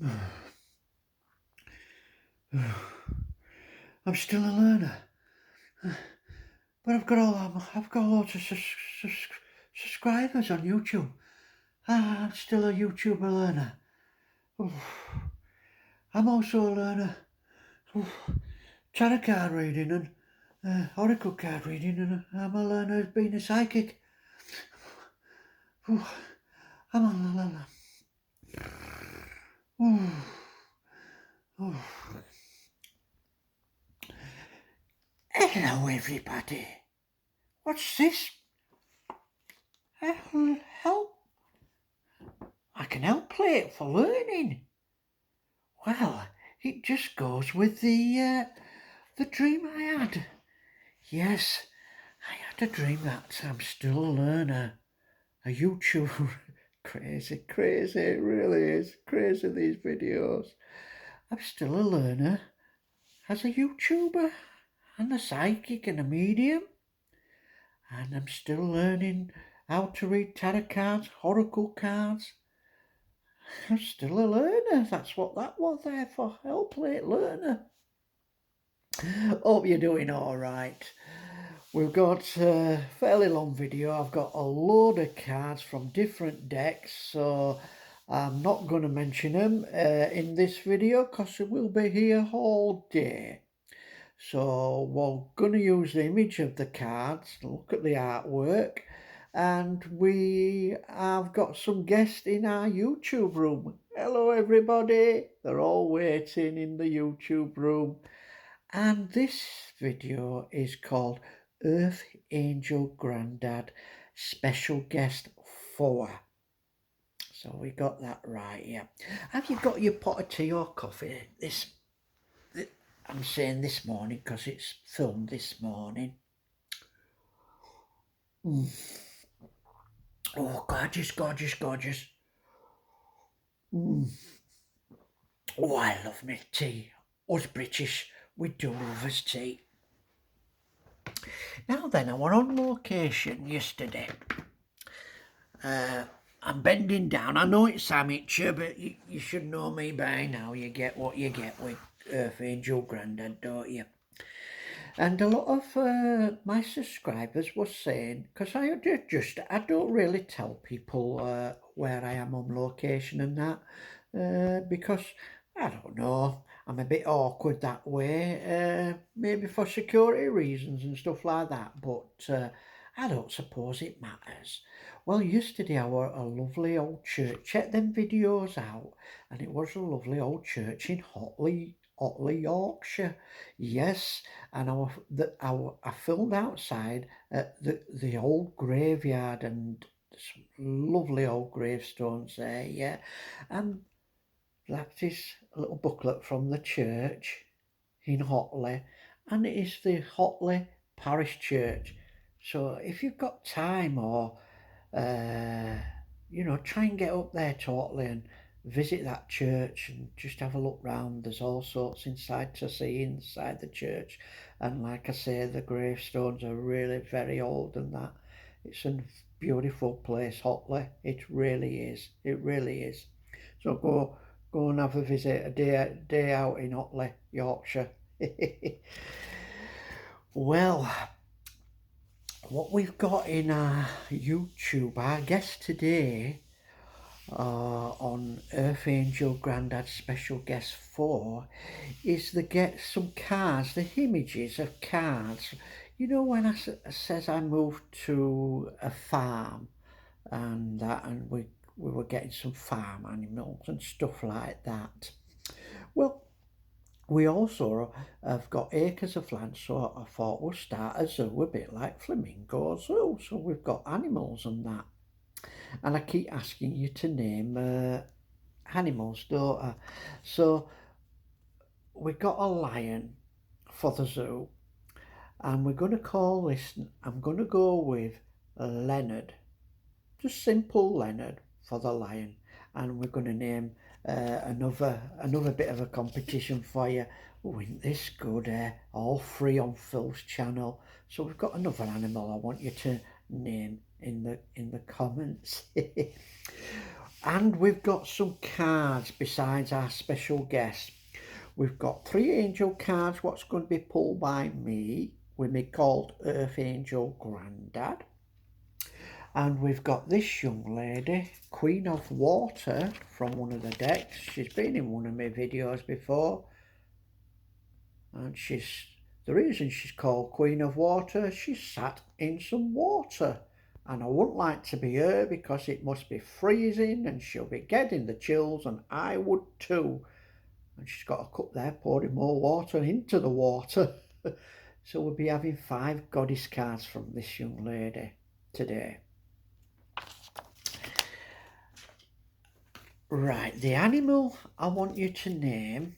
I'm still a learner, but I've got lots of subscribers on YouTube. I'm still a YouTuber learner. I'm also a learner. Tarot card reading and oracle card reading, and I'm a learner of being a psychic. I'm a learner. Hello, everybody. What's this? Help! I can help play it for learning. Well, it just goes with the dream I had. Yes, I had a dream that I'm still a learner, a YouTuber. Crazy, it really is. Crazy, these videos. I'm still a learner as a YouTuber and a psychic and a medium. And I'm still learning how to read tarot cards, oracle cards. I'm still a learner. That's what that was there for. Help plate learner. Hope you're doing all right. We've got a fairly long video. I've got a load of cards from different decks, so I'm not going to mention them in this video because we'll be here all day. So we're going to use the image of the cards, look at the artwork, and we have got some guests in our YouTube room. Hello everybody, they're all waiting in the YouTube room. And this video is called Earth Angel Grandad Special Guest 4. So we got that right, yeah. Have you got your pot of tea or coffee? I'm saying this morning because it's filmed this morning. Oh, gorgeous. Oh, I love my tea. Us British, we do love us tea. Now then, I were on location yesterday. I'm bending down. I know it's amateur, but you should know me by now. You get what you get with Earth Angel Grandad, don't you? And a lot of my subscribers were saying, because I don't really tell people where I am on location and that, because I don't know, I'm a bit awkward that way, maybe for security reasons and stuff like that, but I don't suppose it matters. Well, yesterday I were at a lovely old church. Check them videos out, and it was a lovely old church in Hotley, Yorkshire. Yes, and I filmed outside at the old graveyard, and some lovely old gravestones there, yeah. And that is a little booklet from the church in Hotley, and it is the Hotley Parish Church. So if you've got time or uh, try and get up there to Otley and visit that church and just have a look round. There's all sorts inside to see inside the church, and like I say, the gravestones are really very old and that. It's a beautiful place, Otley. It really is. It really is. So go and have a visit, a day out in Otley, Yorkshire. Well, what we've got in our YouTube, our guest today on Earth Angel Grandad Special Guest 4 is the get some cards, the images of cards. You know, when I says I moved to a farm and that, and we were getting some farm animals and stuff like that. Well, we also have got acres of land, so I thought we'll start a zoo a bit like Flamingo Zoo. So we've got animals and that. And I keep asking you to name animals, don't I? So we got a lion for the zoo, and we're going to call this, I'm going to go with Leonard, just simple Leonard for the lion. And we're going to name another bit of a competition for you. Oh, isn't this good? All free on Phil's channel. So we've got another animal I want you to name in the comments. And we've got some cards besides our special guest. We've got 3 angel cards, what's going to be pulled by me, with me called Earth Angel Grandad. And we've got this young lady, Queen of Water, from one of the decks. She's been in one of my videos before. And the reason she's called Queen of Water, she's sat in some water. And I wouldn't like to be her because it must be freezing and she'll be getting the chills, and I would too. And she's got a cup there pouring more water into the water. So we'll be having 5 goddess cards from this young lady today. Right, the animal I want you to name,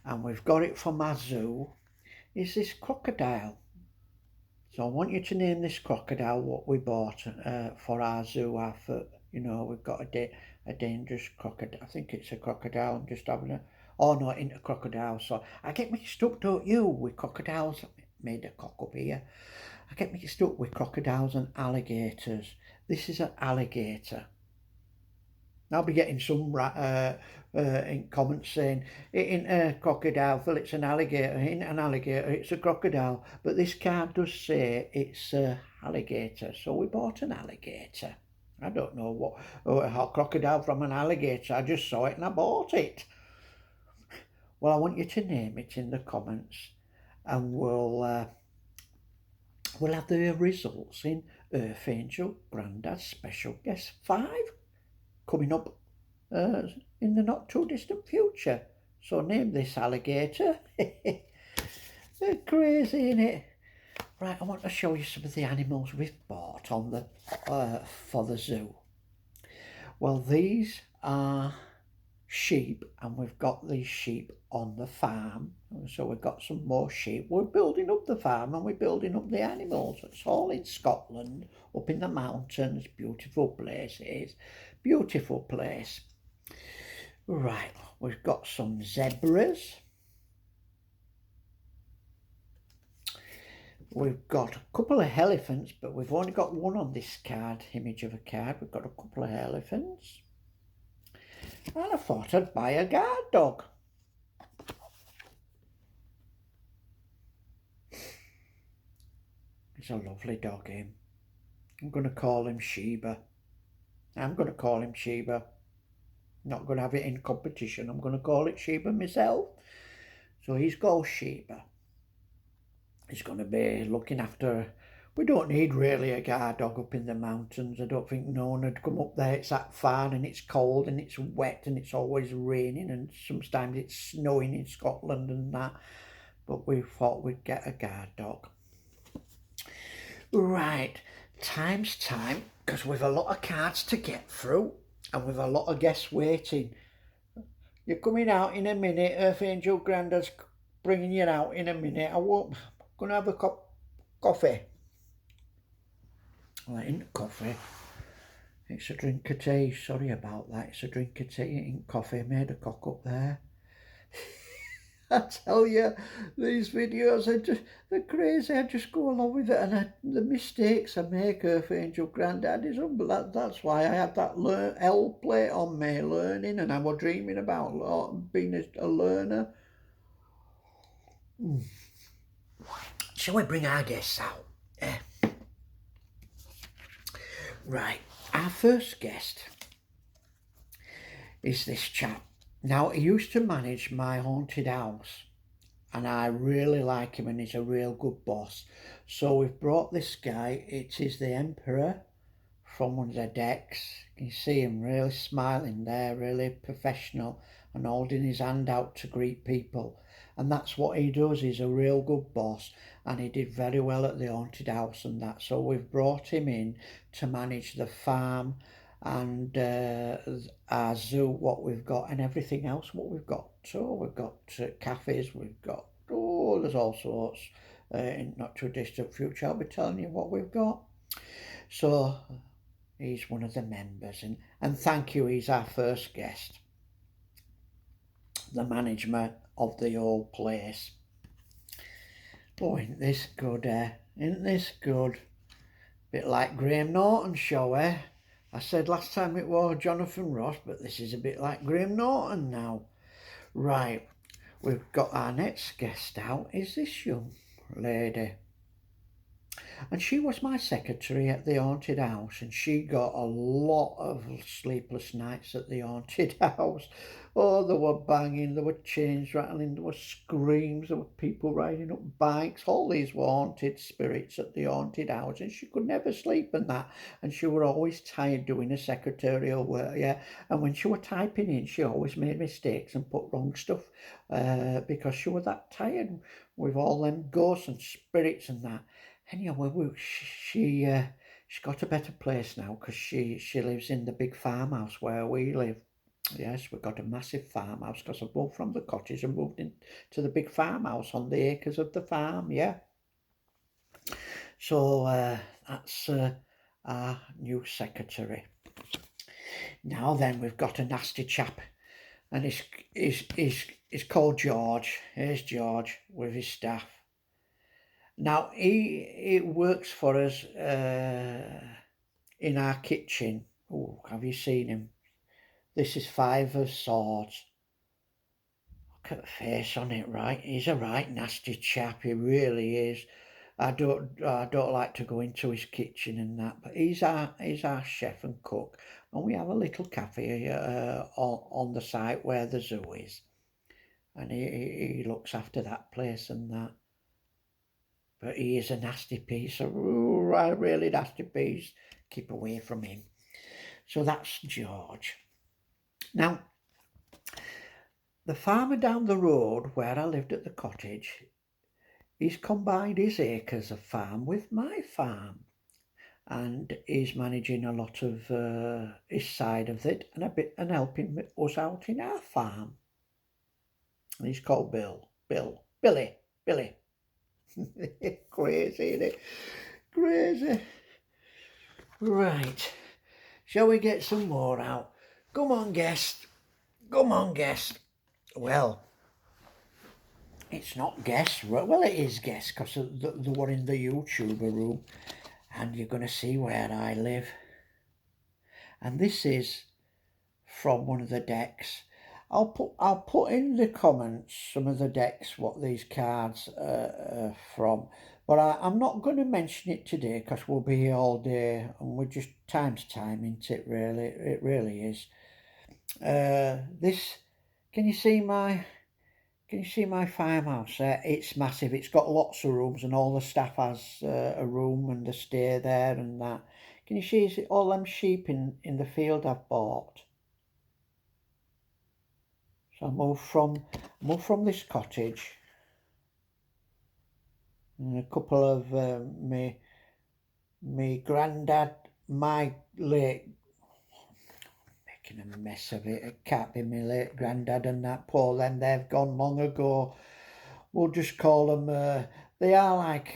and we've got it from our zoo, is this crocodile. So I want you to name this crocodile what we bought for our zoo. We've got a dangerous crocodile. I think it's a crocodile. I'm just having a... Oh no, it ain't a crocodile. So I get mixed up, don't you, with crocodiles. Made a cock up here. I get mixed up with crocodiles and alligators. This is an alligator. I'll be getting some in comments saying it ain't a crocodile, Phil, it's an alligator. It ain't an alligator, it's a crocodile. But this card does say it's a alligator, so we bought an alligator. I don't know a crocodile from an alligator. I just saw it and I bought it. Well, I want you to name it in the comments, and we'll have the results in Earth Angel Grandad's special guest 5 coming up in the not too distant future. So name this alligator. They're crazy, innit? Right, I want to show you some of the animals we've bought on the for the zoo. Well, these are sheep, and we've got these sheep on the farm. So we've got some more sheep. We're building up the farm and we're building up the animals. It's all in Scotland, up in the mountains. Beautiful places. Beautiful place. Right, we've got some zebras. We've got a couple of elephants, but we've only got one on this card, image of a card. We've got a couple of elephants. And I thought I'd buy a guard dog. He's a lovely dog, him. I'm going to call him Sheba. I'm going to call him Sheba. Not going to have it in competition. I'm going to call it Sheba myself. So he's called Sheba. He's going to be looking after... We don't need really a guard dog up in the mountains. I don't think no one would come up there. It's that far and it's cold and it's wet and it's always raining and sometimes it's snowing in Scotland and that. But we thought we'd get a guard dog. Right, time's time, because we've a lot of cards to get through and we've a lot of guests waiting. You're coming out in a minute. Earth Angel Grandad's bringing you out in a minute. I'm going to have a cup of coffee. Well, it ain't coffee. It's a drink of tea. Sorry about that. It's a drink of tea. It ain't coffee. I made a cock up there. I tell you, these videos they're crazy. I just go along with it, and the mistakes I make, Earth Angel Grandad is unbelievable. That's why I had that L plate on me, learning, and I was dreaming about being a learner. Shall we bring our guests out? Right, our first guest is this chap. Now, he used to manage my haunted house, and I really like him, and he's a real good boss. So we've brought this guy. It is the Emperor from one of the decks. You can see him really smiling there, really professional, and holding his hand out to greet people. And that's what he does. He's a real good boss, and he did very well at the haunted house and that. So we've brought him in to manage the farm and our zoo, what we've got, and everything else what we've got. So we've got cafes, we've got, there's all sorts. In not too distant future, I'll be telling you what we've got. So he's one of the members, and thank you, he's our first guest, the management of the old place. Oh, isn't this good, Isn't this good? Bit like Graham Norton's show, I said last time it was Jonathan Ross, but this is a bit like Graham Norton now. Right, we've got our next guest out is this young lady. And she was my secretary at the haunted house, and she got a lot of sleepless nights at the haunted house. Oh, there were banging, there were chains rattling, there were screams, there were people riding up bikes. All these were haunted spirits at the haunted house, and she could never sleep and that. And she were always tired doing her secretarial work, yeah. And when she were typing in, she always made mistakes and put wrong stuff because she was that tired with all them ghosts and spirits and that. Anyway, she got a better place now because she lives in the big farmhouse where we live. Yes, we've got a massive farmhouse because I've moved from the cottage and moved into the big farmhouse on the acres of the farm. Yeah, so that's our new secretary. Now then, we've got a nasty chap, and he's called George. Here's George with his staff. Now he works for us in our kitchen. Oh, have you seen him? This is Five of Swords. Look at the face on it, right? He's a right nasty chap. He really is. I don't like to go into his kitchen and that, but he's our chef and cook, and we have a little cafe on the site where the zoo is, and he looks after that place and that. But he is a nasty piece, a really nasty piece. Keep away from him. So that's George. Now, the farmer down the road where I lived at the cottage, he's combined his acres of farm with my farm, and he's managing a lot of his side of it and a bit and helping us out in our farm. And he's called Billy. Crazy, isn't it? Crazy. Right. Shall we get some more out? Come on, guest. Come on, guest. Well, it's not guest. Well, it is guest because the one in the YouTuber room. And you're going to see where I live. And this is from one of the decks. I'll put in the comments some of the decks what these cards are from, but I'm not going to mention it today because we'll be here all day and we're just time's time, isn't it? Really, it really is. This, can you see my farmhouse there? It's massive. It's got lots of rooms and all the staff has a room and they stay there and that. Can you see all them sheep in the field I've bought? So I moved from this cottage, and a couple of me granddad, my late, making a mess of it. It can't be my late granddad and that, poor them. They've gone long ago. We'll just call them. They are like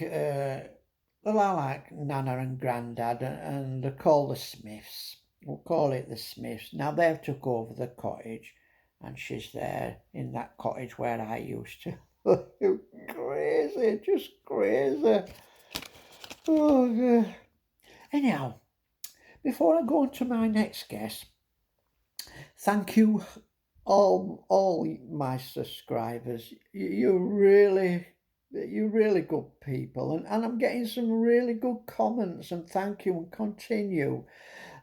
Nana and Grandad, and they're called the Smiths. We'll call it the Smiths. Now they've took over the cottage, and she's there in that cottage where I used to. Crazy, just crazy. Oh, God. Anyhow, before I go on to my next guest, thank you all my subscribers. You're really good people, and I'm getting some really good comments, and thank you and continue.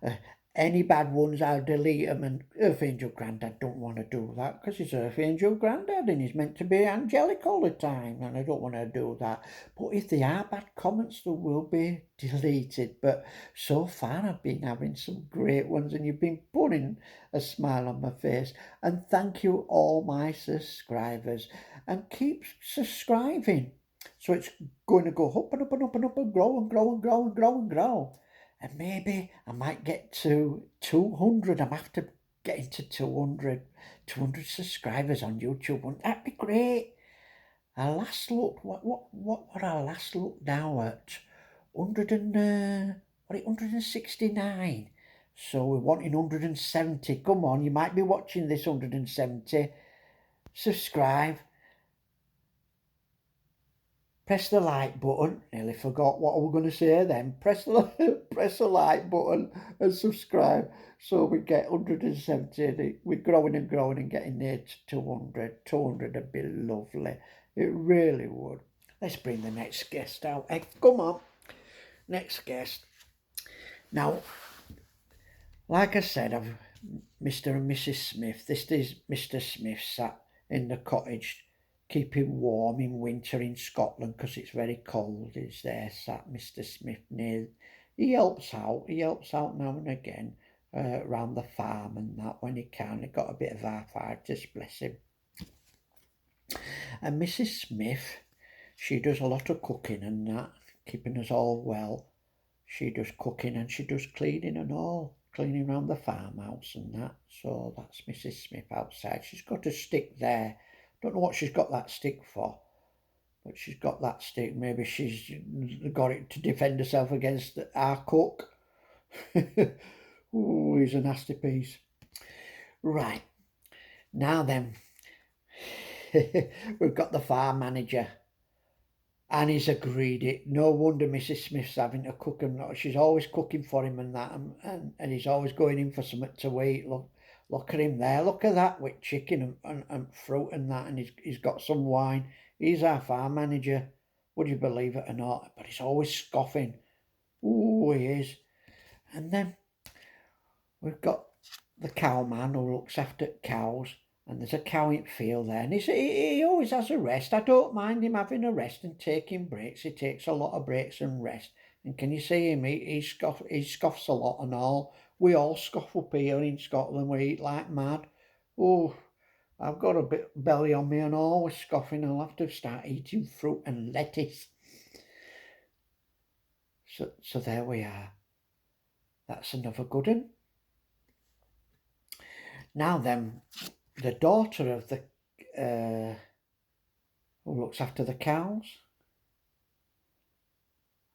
Uh, any bad ones, I'll delete them. And Earth Angel Grandad don't want to do that because he's Earth Angel Grandad and he's meant to be angelic all the time, and I don't want to do that. But if they are bad comments, they will be deleted. But so far, I've been having some great ones, and you've been putting a smile on my face. And thank you, all my subscribers, and keep subscribing. So it's going to go up and up and up and up and grow and grow and grow and grow and grow. And maybe I might get to 200. I'm after getting to 200 subscribers on YouTube. Wouldn't that be great? I last looked, what I last looked now at? 169. So we're wanting 170. Come on, you might be watching this 170. Subscribe. Press the like button. Nearly forgot what I was going to say then. Press the press the like button and subscribe so we get 170. We're growing and growing and getting near to 200. 200 would be lovely. It really would. Let's bring the next guest out. Hey, come on. Next guest. Now, like I said, I've Mr. and Mrs. Smith. This is Mr. Smith sat in the cottage, keeping warm in winter in Scotland because it's very cold. Is there sat Mr. Smith near? He helps out. He helps out now and again round the farm and that when he can. He got a bit of arthritis, bless him. And Mrs. Smith, she does a lot of cooking and that, keeping us all well. She does cooking and she does cleaning and all, cleaning around the farmhouse and that. So that's Mrs. Smith outside. She's got a stick there. Don't know what she's got that stick for, but she's got that stick. Maybe she's got it to defend herself against our cook. Ooh, he's a nasty piece. Right, now then, we've got the farm manager. And he's agreed it. No wonder Mrs. Smith's having to cook him. She's always cooking for him and that, and he's always going in for something to eat. Look at him there. Look at that with chicken and fruit and that, and he's got some wine. He's our farm manager. Would you believe it or not? But he's always scoffing. Ooh, he is. And then we've got the cowman who looks after cows. And there's a cow in the field there, and he always has a rest. I don't mind him having a rest and taking breaks. He takes a lot of breaks and rest. And can you see him? He scoffs a lot and all. We all scoff up here in Scotland. We eat like mad. Oh, I've got a bit belly on me and always scoffing. I'll have to start eating fruit and lettuce. So there we are. That's another good one. Now then, the daughter of the who looks after the cows.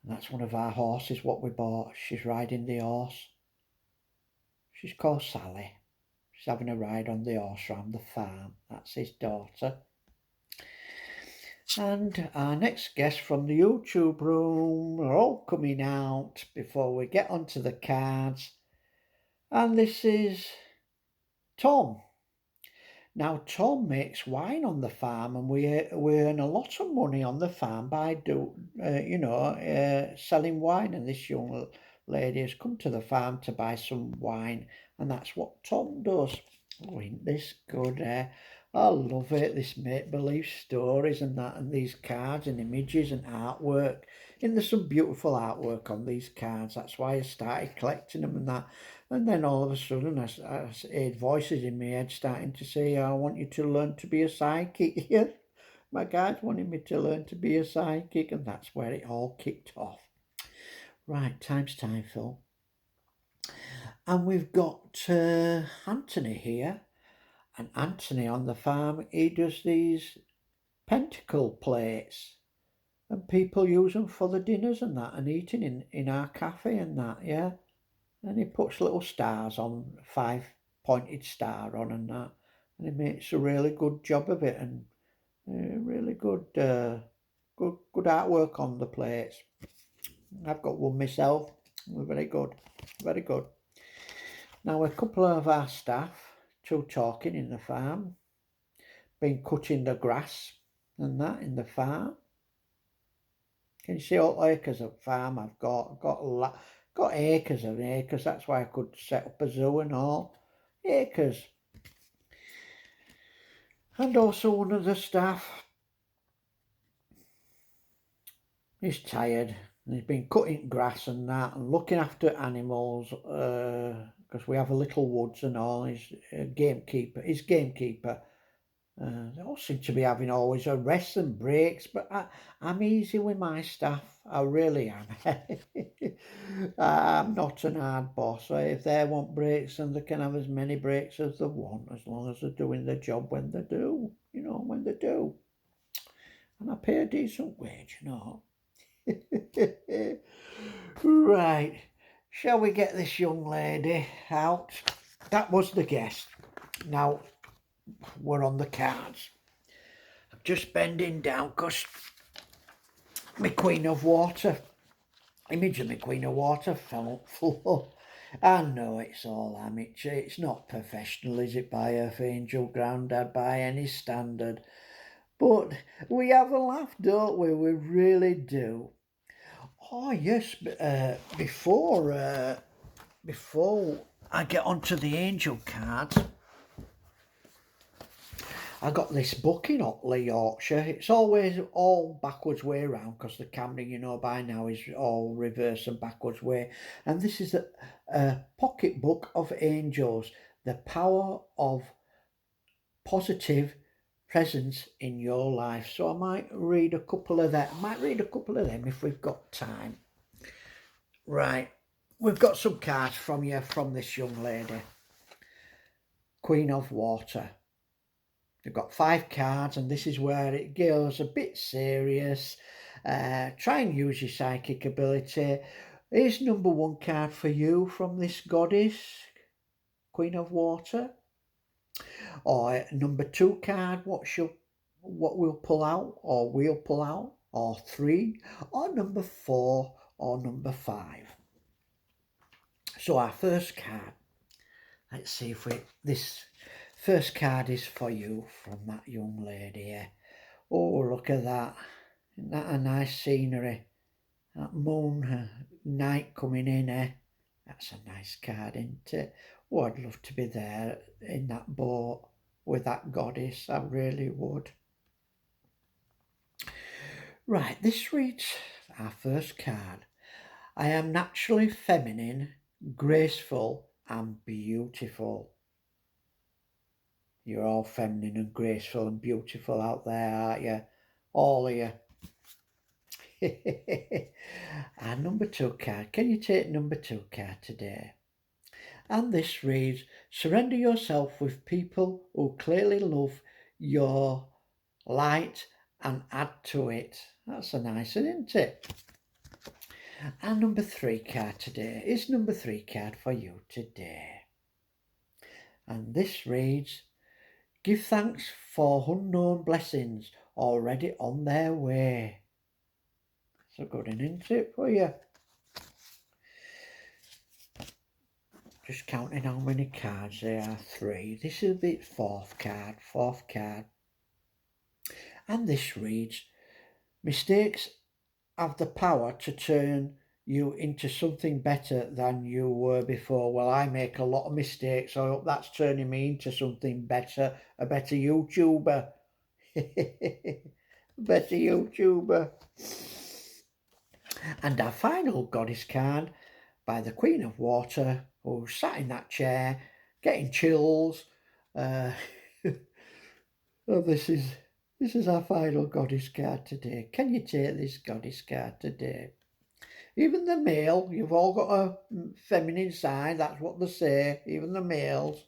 And that's one of our horses what we bought. She's riding the horse. She's called Sally. She's having a ride on the horse round the farm. That's his daughter. And our next guest from the YouTube room are all coming out before we get onto the cards. And this is Tom. Now, Tom makes wine on the farm, and we earn a lot of money on the farm by selling wine. And this young lady has come to the farm to buy some wine, and that's what Tom does. Oh, ain't this good? I love it. This make-believe stories and that, and these cards and images and artwork. And there's some beautiful artwork on these cards. That's why I started collecting them and that. And then all of a sudden, I heard voices in my head starting to say, I want you to learn to be a psychic. Yeah, my guide wanted me to learn to be a psychic, and that's where it all kicked off. Right, time's time, Phil. And we've got Anthony here. And Anthony on the farm, he does these pentacle plates. And people use them for the dinners and that, and eating in our cafe and that, yeah. And he puts little stars on, 5-pointed star on and that, and he makes a really good job of it, and really good artwork on the plates. I've got one myself. Very good, very good. Now a couple of our staff, two talking in the farm, been cutting the grass and that in the farm. Can you see all the acres of farm I've got? Got acres and acres. That's why I could set up a zoo and all. Acres. And also one of the staff, he's tired. And he's been cutting grass and that and looking after animals because we have a little woods and all. He's a gamekeeper. He's gamekeeper. They all seem to be having always a rest and breaks, but I'm easy with my staff. I really am. I'm not an hard boss. So if they want breaks, then they can have as many breaks as they want, as long as they're doing their job when they do. When they do. And I pay a decent wage, Right. Shall we get this young lady out? That was the guest. Now, we're on the cards. I'm just bending down because my Queen of Water. Image of my Queen of Water fell up floor. I know it's all amateur. It's not professional, is it, by Earth Angel Grandad by any standard? But we have a laugh, don't we? We really do. Oh yes, before I get onto the angel cards, I got this book in Otley, Yorkshire. It's always all backwards way around because the camera, you know, by now is all reverse and backwards way. And this is a pocket book of angels, the power of positive presence in your life. So I might read a couple of that. I might read a couple of them if we've got time. Right, we've got some cards from you from this young lady, Queen of Water. You've got 5 cards, and this is where it goes a bit serious. Try and use your psychic ability. Here's number 1 card for you from this goddess, Queen of Water. Or number 2 card, what we'll pull out, or 3, or number 4, or number 5. So our first card, let's see if this first card is for you from that young lady here. Oh, look at that. Isn't that a nice scenery? That moon night coming in, eh? That's a nice card, isn't it? Oh, I'd love to be there in that boat with that goddess. I really would. Right, this reads our first card. I am naturally feminine, graceful, and beautiful. You're all feminine and graceful and beautiful out there, aren't you? All of you. And number 2 card. Can you take number 2 card today? And this reads, surrender yourself with people who clearly love your light and add to it. That's a nice one, isn't it? And number 3 card today is number 3 card for you today. And this reads, give thanks for unknown blessings already on their way. So good, isn't it, for you? Just counting how many cards there are. 3. This is the 4th card. And this reads, mistakes have the power to turn you into something better than you were before. Well, I make a lot of mistakes. I hope that's turning me into something better, a better YouTuber. Better YouTuber. And our final goddess card by the Queen of Water, who sat in that chair getting chills. Oh, this is our final goddess card today. Can you take this goddess card today? Even the male, you've all got a feminine side, that's what they say, even the males.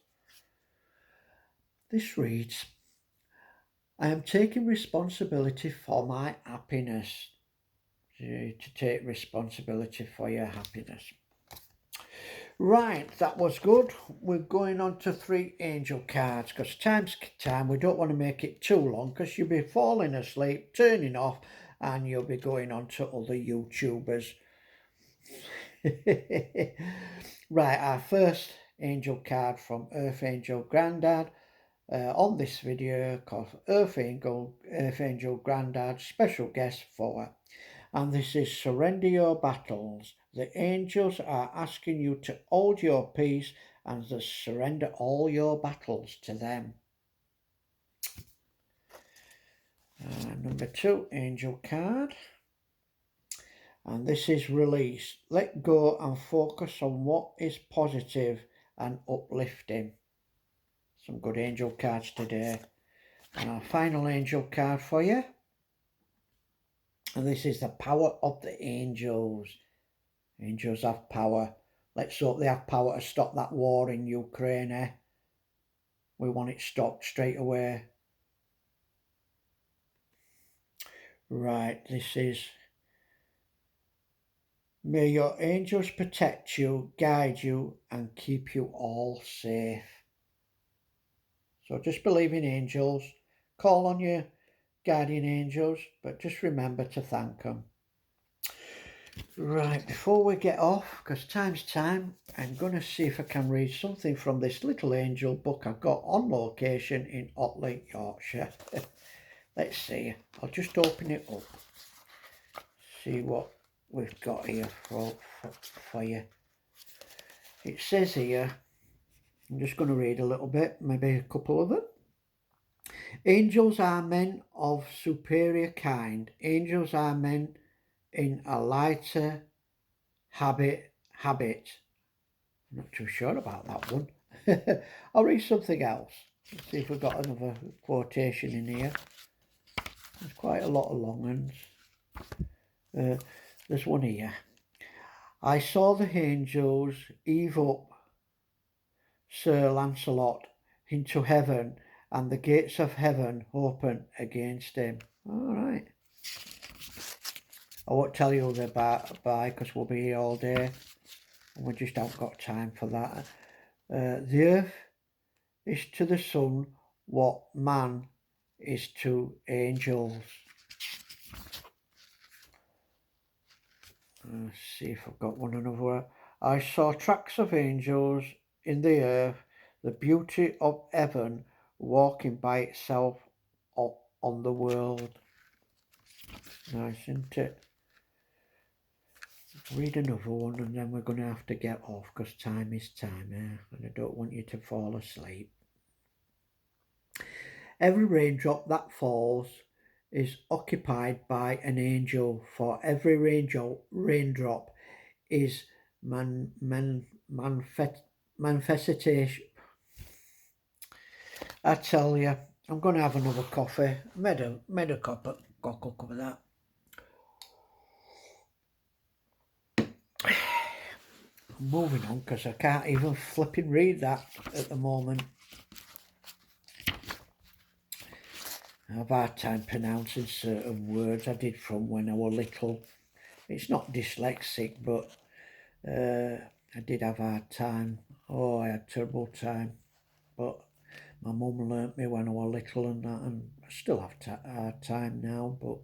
This reads, I am taking responsibility for my happiness. To take responsibility for your happiness. Right, that was good. We're going on to 3 angel cards because time's time. We don't want to make it too long because you'll be falling asleep, turning off, and you'll be going on to other YouTubers. Right, our first angel card from Earth Angel Grandad on this video called Earth Angel Grandad special guest for. And this is surrender your battles. The angels are asking you to hold your peace and to surrender all your battles to them. Number 2 angel card. And this is release. Let go and focus on what is positive and uplifting. Some good angel cards today. And our final angel card for you. And this is the power of the angels. Angels have power. Let's hope they have power to stop that war in Ukraine, eh? We want it stopped straight away. Right, this is, may your angels protect you, guide you, and keep you all safe. So just believe in angels, call on your guardian angels, but just remember to thank them. Right, before we get off, because time's time, I'm going to see if I can read something from this little angel book I've got on location in Otley, Yorkshire. Let's see, I'll just open it up, see what we've got here for you. It says here, I'm just going to read a little bit, maybe a couple of them. Angels are men of superior kind. Angels are men in a lighter habit. I'm not too sure about that one. I'll read something else. Let's see if we've got another quotation in here. There's quite a lot of long ones. There's one here. I saw the angels heave up Sir Lancelot into heaven, and the gates of heaven open against him. All right. I won't tell you who they're by because we'll be here all day, and we just haven't got time for that. The earth is to the sun what man is to angels. Let's see if I've got one another. I saw tracks of angels in the earth, the beauty of heaven walking by itself on the world. Nice, isn't it? Read another one and then we're going to have to get off because time is time, and I don't want you to fall asleep. Every raindrop that falls is occupied by an angel, for every raindrop is manifestation. I tell you, I'm going to have another coffee. Made a cup of that. I'm moving on because I can't even flipping read that at the moment. I have a hard time pronouncing certain words I did from when I was little. It's not dyslexic, but I did have a hard time. Oh, I had a terrible time. But my mum learnt me when I was little and that, and I still have a hard time now, but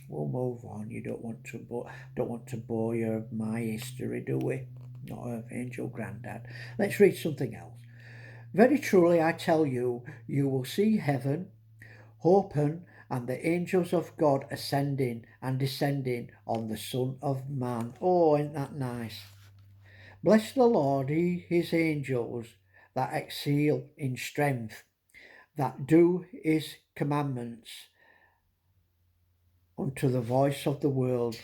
we'll move on. You don't want to bore you of my history, do we? Not of Angel Grandad. Let's read something else. Very truly I tell you, you will see heaven open and the angels of God ascending and descending on the Son of Man. Oh, isn't that nice? Bless the Lord, his angels that excel in strength, that do his commandments unto the voice of the world.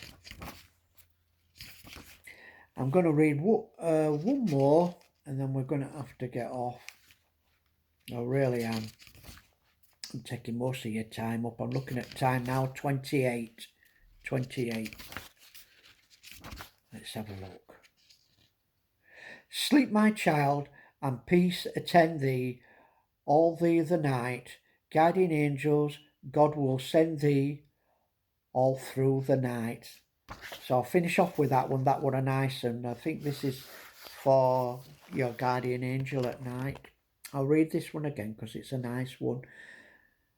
I'm going to read one more and then we're going to have to get off. I really am. I'm taking most of your time up. I'm looking at time now, 28. Let's have a look. Sleep, my child, and peace attend thee all thee the night. Guardian angels, God will send thee all through the night. So I'll finish off with that one. That one a nice one. I think this is for your guardian angel at night. I'll read this one again because it's a nice one.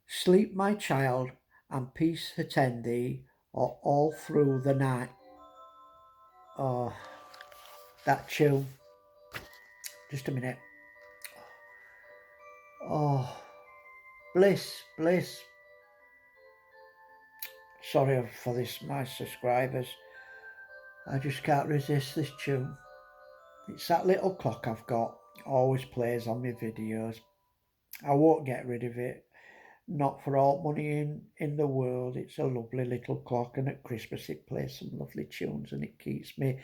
Sleep, my child, and peace attend thee all through the night. Oh, that tune. Just a minute. Oh, bliss. Sorry for this, my subscribers. I just can't resist this tune. It's that little clock I've got. Always plays on my videos. I won't get rid of it. Not for all money in the world. It's a lovely little clock, and at Christmas it plays some lovely tunes, and it keeps me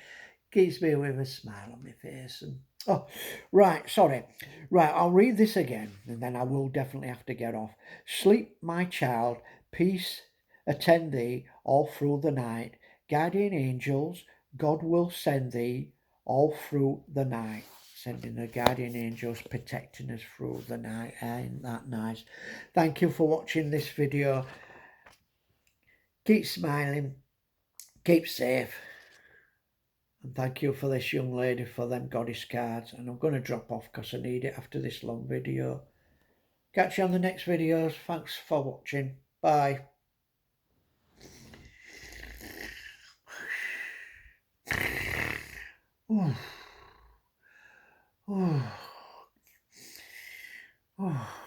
with a smile on my face. And oh, right, sorry. Right, I'll read this again, and then I will definitely have to get off. Sleep, my child, peace attend thee all through the night. Guardian angels, God will send thee all through the night. Sending the guardian angels protecting us through the night. Ain't that nice? Thank you for watching this video. Keep smiling. Keep safe. And thank you for this young lady for them goddess cards. And I'm going to drop off because I need it after this long video. Catch you on the next videos. Thanks for watching. Bye. Oh, oh, oh.